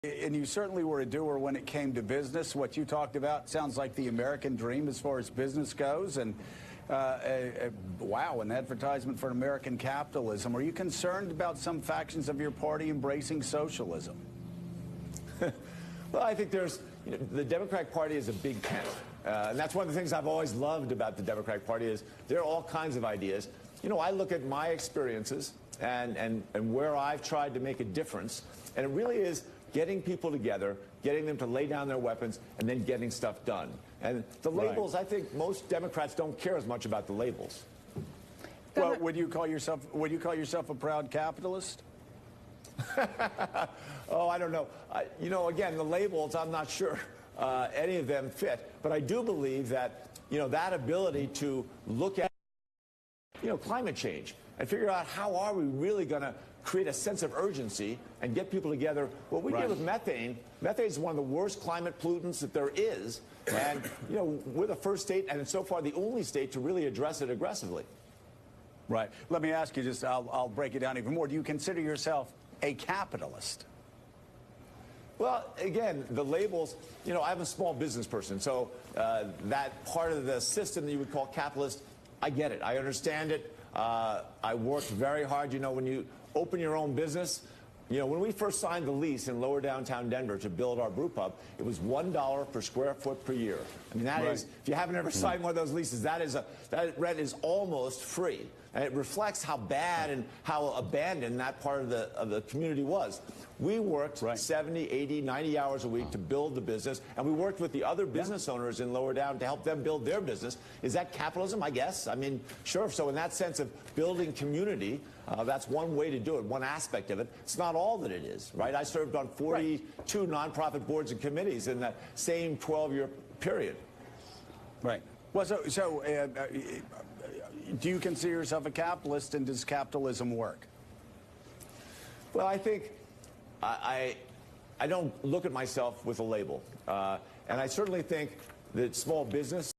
And you certainly were a doer when it came to business. What you talked about sounds like the American dream as far as business goes. And wow, an advertisement for American capitalism. Are you concerned about some factions of your party embracing socialism? Well, I think the Democratic Party is a big tent. And that's one of the things I've always loved about the Democratic Party is there are all kinds of ideas. You know, I look at my experiences and where I've tried to make a difference, and it really is getting people together, getting them to lay down their weapons, and then getting stuff done. And the labels, I think most Democrats don't care as much about the labels. Well, would you call yourself a proud capitalist? Oh, I don't know. You know, again, the labels, I'm not sure any of them fit. But I do believe that, you know, that ability to look at, you know, climate change and figure out how are we really going to create a sense of urgency and get people together. What we did with methane is one of the worst climate pollutants that there is. And, you know, we're the first state, and so far the only state, to really address it aggressively. Right. Let me ask you just, I'll break it down even more. Do you consider yourself a capitalist? Well, again, the labels, you know, I'm a small business person, so that part of the system that you would call capitalist, I get it. I understand it. I worked very hard. You know, when you open your own business, you know, when we first signed the lease in lower downtown Denver to build our brew pub, it was $1 per square foot per year. I mean, that is, if you haven't ever signed one of those leases, that rent is almost free. And it reflects how bad and how abandoned that part of the community was. We worked 70, 80, 90 hours a week to build the business, and we worked with the other business owners in Lower Down to help them build their business. Is that capitalism? I guess. I mean, sure. So in that sense of building community, that's one way to do it, one aspect of it. It's not all that it is, right? I served on 42 nonprofit boards and committees in that same 12-year period. Right. Well, so do you consider yourself a capitalist, and does capitalism work? Well, I think I don't look at myself with a label. And I certainly think that small business